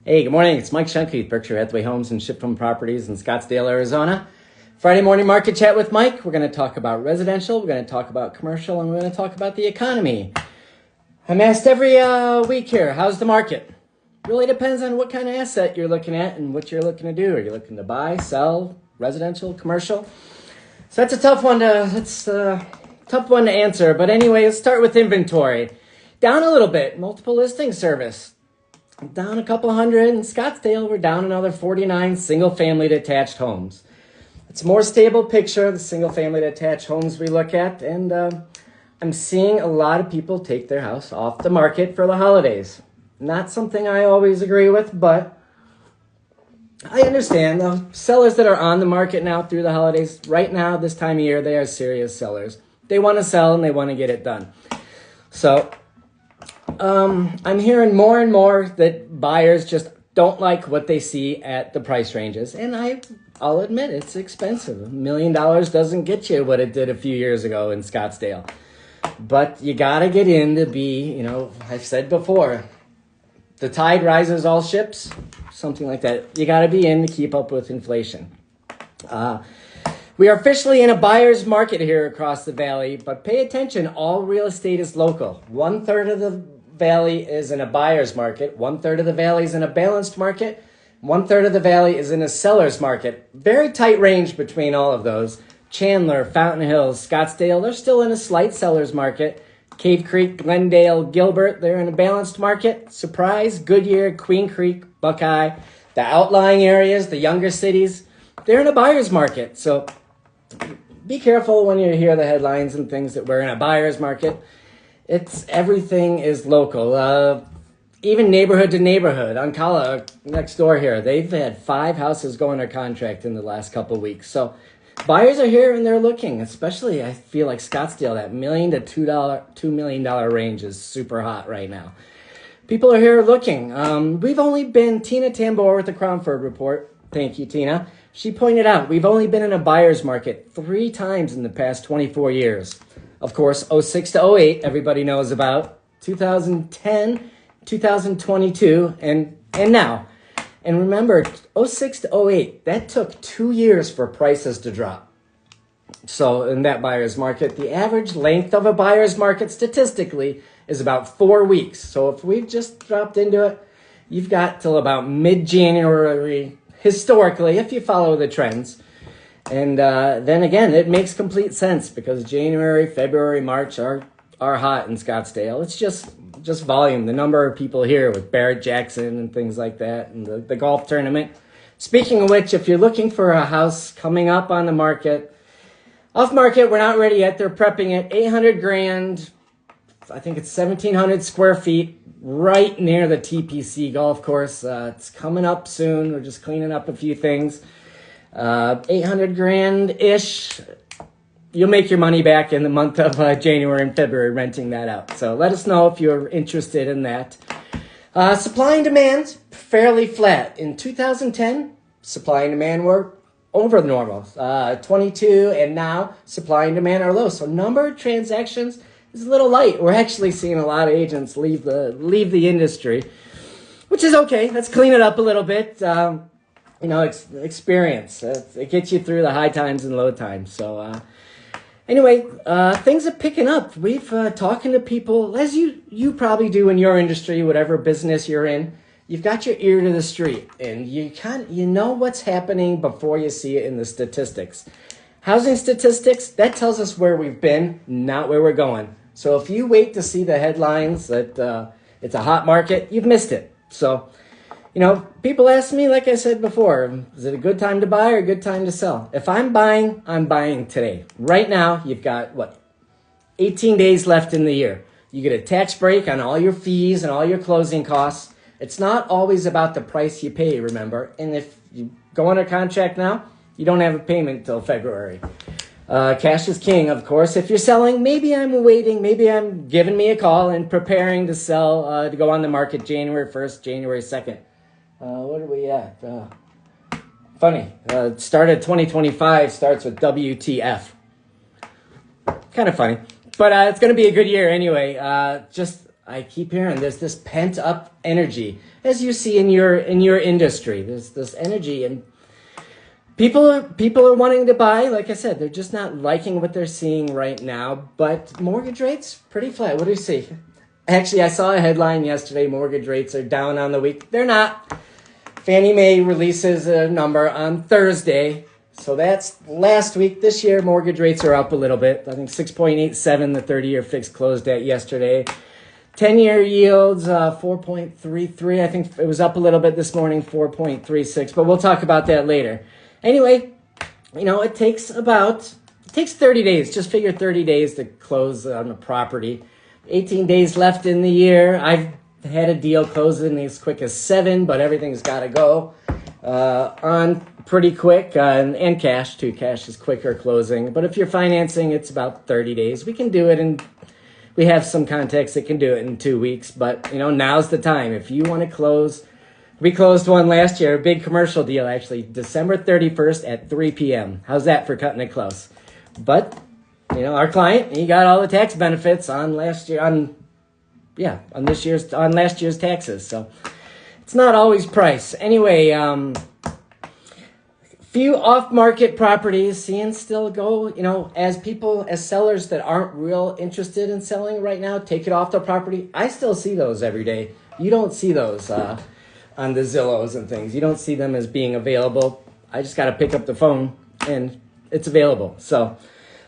Hey, good morning. It's Mike Zschunke with Berkshire Hathaway Homes and Ship Home Properties in Scottsdale, Arizona. Friday morning market chat with Mike. We're going to talk about residential, we're going to talk about commercial, and we're going to talk about the economy. I'm asked every week here, how's the market? Really depends on what kind of asset you're looking at and what you're looking to do. Are you looking to buy, sell, residential, commercial? So that's a tough one to answer. But anyway, let's start with inventory. Down a little bit. Multiple listing service. Down a couple hundred. In Scottsdale, we're down another 49 single-family detached homes. It's a more stable picture of the single-family detached homes we look at. And I'm seeing a lot of people take their house off the market for the holidays. Not something I always agree with, but I understand the sellers that are on the market now through the holidays, right now, this time of year, they are serious sellers. They want to sell and they want to get it done. So I'm hearing more and more that buyers just don't like what they see at the price ranges. And I'll admit it's expensive. $1 million doesn't get you what it did a few years ago in Scottsdale. But you got to get in to be, I've said before, the tide rises all ships, something like that. You got to be in to keep up with inflation. We are officially in a buyer's market here across the valley, but pay attention, all real estate is local. 1/3 of the valley is in a buyer's market, 1/3 of the valley is in a balanced market, 1/3 of the valley is in a seller's market. Very tight range between all of those. Chandler, Fountain Hills, Scottsdale, they're still in a slight seller's market. Cave Creek, Glendale, Gilbert, they're in a balanced market. Surprise, Goodyear, Queen Creek, Buckeye, the outlying areas, the younger cities, they're in a buyer's market. So be careful when you hear the headlines and things that we're in a buyer's market. Everything is local. Even neighborhood to neighborhood. Ancala, next door here, they've had 5 houses go under contract in the last couple of weeks. So buyers are here and they're looking, especially I feel like Scottsdale, that $1 million to $2 million range is super hot right now. People are here looking. We've only been, Tina Tambor with the Cromford Report, thank you, Tina. She pointed out we've only been in a buyer's market 3 times in the past 24 years. Of course, 06 to 08, everybody knows about. 2010, 2022, and now. And remember, 06 to 08, that took 2 years for prices to drop. So in that buyer's market, the average length of a buyer's market statistically is about 4 weeks. So if we've just dropped into it, you've got till about mid-January, historically, if you follow the trends. And then again, it makes complete sense because January, February, March are hot in Scottsdale. It's just volume, the number of people here with Barrett Jackson and things like that, and the golf tournament. Speaking of which, if you're looking for a house coming up on the market, off market, we're not ready yet. They're prepping it, $800,000. I think it's 1,700 square feet, right near the TPC golf course. It's coming up soon. We're just cleaning up a few things. $800,000-ish. You'll make your money back in the month of January and February renting that out. So let us know if you're interested in that. Supply and demand, fairly flat. In 2010, supply and demand were over normal. 22 and now supply and demand are low. So number of transactions is a little light. We're actually seeing a lot of agents leave the industry, which is okay. Let's clean it up a little bit. Experience. It gets you through the high times and low times. So anyway, things are picking up. We've talking to people, as you probably do in your industry, whatever business you're in. You've got your ear to the street, and you know what's happening before you see it in the statistics. Housing statistics, that tells us where we've been, not where we're going. So if you wait to see the headlines that it's a hot market, you've missed it. So, people ask me, like I said before, is it a good time to buy or a good time to sell? If I'm buying today. Right now, you've got, 18 days left in the year. You get a tax break on all your fees and all your closing costs. It's not always about the price you pay, remember. And if you go under contract now, you don't have a payment until February. Cash is king, of course. If you're selling, maybe I'm waiting. Maybe I'm giving me a call and preparing to sell, to go on the market January 1st, January 2nd. What are we at? Funny. Started 2025, starts with WTF. Kind of funny. But it's going to be a good year anyway. Just I keep hearing there's this pent up energy, as you see in your industry. There's this energy, and people are wanting to buy. Like I said, they're just not liking what they're seeing right now. But mortgage rates pretty flat. What do you see? Actually, I saw a headline yesterday. Mortgage rates are down on the week. They're not. Fannie Mae releases a number on Thursday. So that's last week. This year, mortgage rates are up a little bit. I think 6.87, the 30-year fixed closed at yesterday. 10-year yields, 4.33. I think it was up a little bit this morning, 4.36. But we'll talk about that later. Anyway, it takes 30 days. Just figure 30 days to close on a property. 18 days left in the year. I've had a deal closing as quick as 7, but everything's got to go on pretty quick, and cash too. Cash is quicker closing. But if you're financing, it's about 30 days. We can do it we have some contacts that can do it in 2 weeks, but now's the time. If you want to close, we closed one last year, a big commercial deal actually, December 31st at 3 p.m. How's that for cutting it close? But our client, he got all the tax benefits on last year's taxes. So it's not always price. Anyway, few off-market properties seeing still go, as sellers that aren't real interested in selling right now, take it off the property. I still see those every day. You don't see those on the Zillows and things. You don't see them as being available. I just got to pick up the phone and it's available. So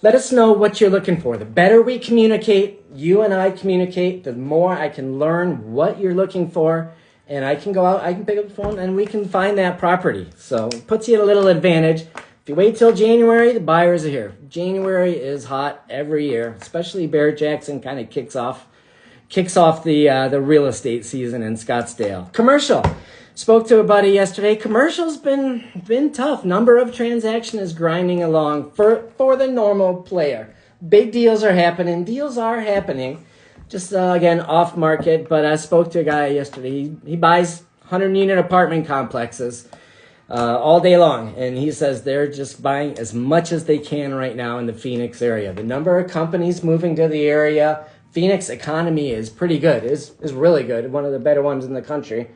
let us know what you're looking for. The better we communicate, you and I communicate, the more I can learn what you're looking for. And I can go out, I can pick up the phone, and we can find that property. So it puts you at a little advantage. If you wait till January, the buyers are here. January is hot every year, especially Barrett-Jackson kind of kicks off the real estate season in Scottsdale. Commercial. Spoke to a buddy yesterday. Commercial's been tough. Number of transactions is grinding along for the normal player. Big deals are happening. Deals are happening. Just, again, off market, but I spoke to a guy yesterday. He buys 100-unit apartment complexes all day long, and he says they're just buying as much as they can right now in the Phoenix area. The number of companies moving to the area, Phoenix economy is pretty good, is really good, one of the better ones in the country.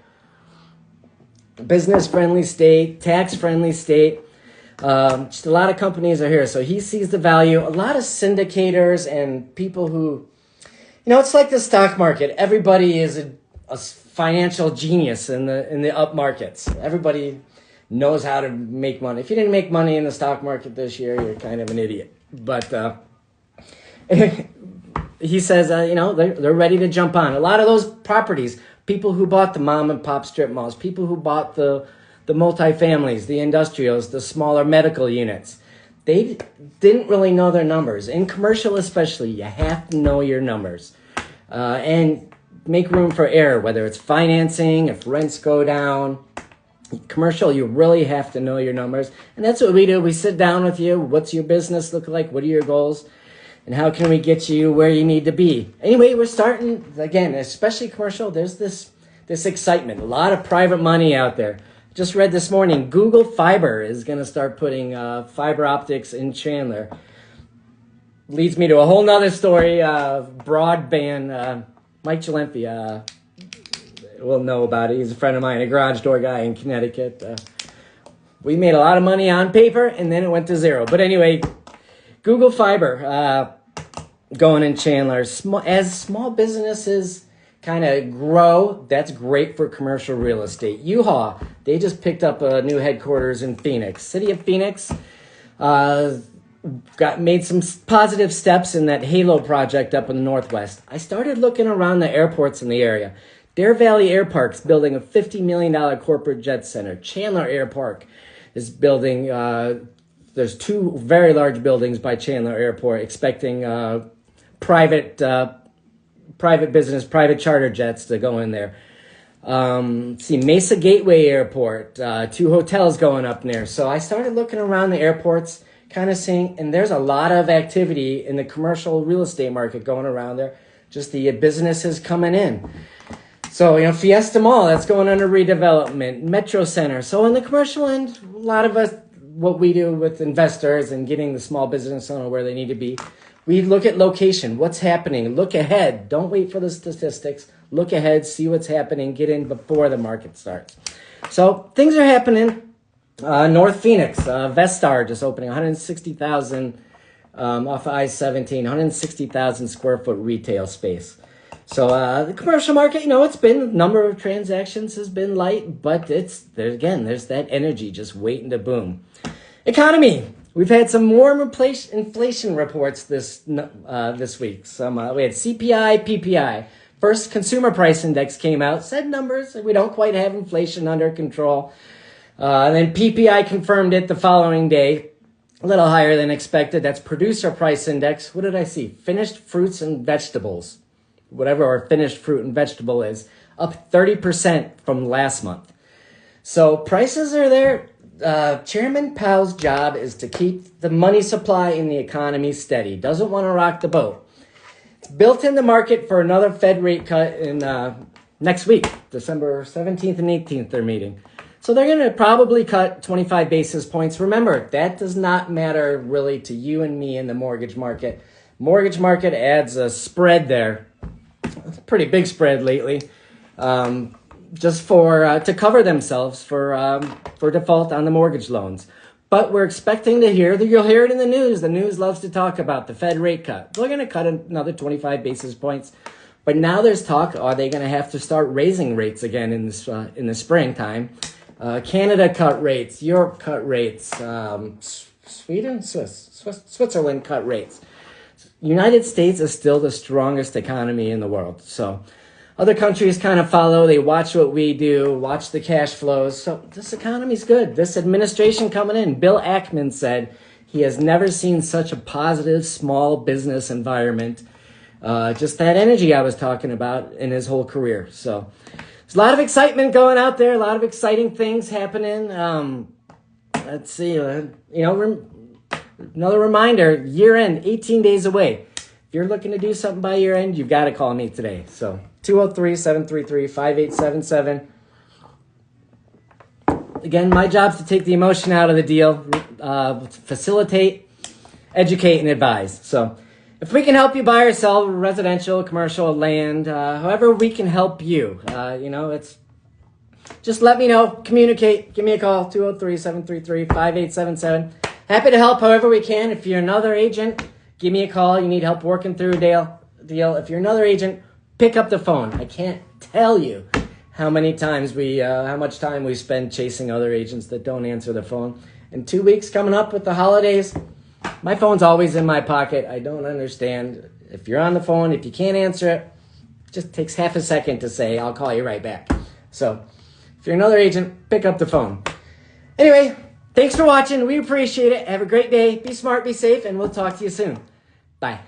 Business-friendly state, tax-friendly state. Just a lot of companies are here, so he sees the value. A lot of syndicators and people who... it's like the stock market. Everybody is a financial genius in the up markets. Everybody knows how to make money. If you didn't make money in the stock market this year, you're kind of an idiot. But he says, they're ready to jump on. A lot of those properties, people who bought the mom and pop strip malls, people who bought the multifamilies, the industrials, the smaller medical units, they didn't really know their numbers. In commercial especially, you have to know your numbers. And make room for error, whether it's financing, if rents go down. Commercial, you really have to know your numbers. And that's what we do. We sit down with you. What's your business look like? What are your goals? And how can we get you where you need to be? Anyway, we're starting, again, especially commercial, there's this excitement. A lot of private money out there. Just read this morning, Google Fiber is going to start putting fiber optics in Chandler. Leads me to a whole nother story, broadband. Mike Chalempi will know about it. He's a friend of mine, a garage door guy in Connecticut. We made a lot of money on paper, and then it went to zero. But anyway, Google Fiber going in Chandler. As small businesses kind of grow, that's great for commercial real estate. U-Haul, they just picked up a new headquarters in Phoenix. City of Phoenix made some positive steps in that Halo project up in the Northwest. I started looking around the airports in the area. Deer Valley Airpark's building a $50 million corporate jet center. Chandler Airpark is building, there's 2 very large buildings by Chandler Airport expecting private business, private charter jets to go in there. Mesa Gateway Airport, 2 hotels going up there. So I started looking around the airports, kind of seeing, and there's a lot of activity in the commercial real estate market going around there. Just the businesses coming in. So, Fiesta Mall, that's going under redevelopment, Metro Center. So in the commercial end, a lot of us, what we do with investors and getting the small business owner where they need to be, We look at location, what's happening, look ahead. Don't wait for the statistics. Look ahead, see what's happening, get in before the market starts. So things are happening. North Phoenix, Vestar just opening 160,000 off I-17, 160,000 square foot retail space. So the commercial market, it's been, number of transactions has been light, but there's that energy just waiting to boom. Economy. We've had some warm inflation reports this week. We had CPI, PPI. First consumer price index came out, said numbers. We don't quite have inflation under control. And then PPI confirmed it the following day, a little higher than expected. That's producer price index. What did I see? Finished fruits and vegetables, whatever our finished fruit and vegetable is, up 30% from last month. So prices are there. Chairman Powell's job is to keep the money supply in the economy steady. Doesn't want to rock the boat. It's built in the market for another Fed rate cut in next week, December 17th and 18th, they're meeting. So they're going to probably cut 25 basis points. Remember, that does not matter really to you and me in the mortgage market. Mortgage market adds a spread there. It's a pretty big spread lately. Just for to cover themselves for default on the mortgage loans. But we're expecting to hear, you'll hear it in the news. The news loves to talk about the Fed rate cut. They're going to cut another 25 basis points. But now there's talk, are they going to have to start raising rates again in the springtime? Canada cut rates, Europe cut rates, Switzerland cut rates. United States is still the strongest economy in the world. So other countries kind of follow. They watch what we do, watch the cash flows. So this economy's good. This administration coming in, Bill Ackman said he has never seen such a positive small business environment. Just that energy I was talking about in his whole career. So there's a lot of excitement going out there, a lot of exciting things happening. Let's see, another reminder, year end, 18 days away. If you're looking to do something by year end, you've got to call me today. So 203-733-5877. Again, my job is to take the emotion out of the deal, facilitate, educate, and advise. So if we can help you buy or sell residential, commercial, land, however we can help you, it's just let me know, communicate, give me a call, 203-733-5877. Happy to help however we can. If you're another agent, give me a call. You need help working through a deal. If you're another agent, pick up the phone. I can't tell you how much time we spend chasing other agents that don't answer the phone. In 2 weeks coming up with the holidays, my phone's always in my pocket. I don't understand. If you're on the phone, if you can't answer it, it just takes half a second to say, I'll call you right back. So if you're another agent, pick up the phone. Anyway, thanks for watching. We appreciate it. Have a great day. Be smart, be safe, and we'll talk to you soon. Bye.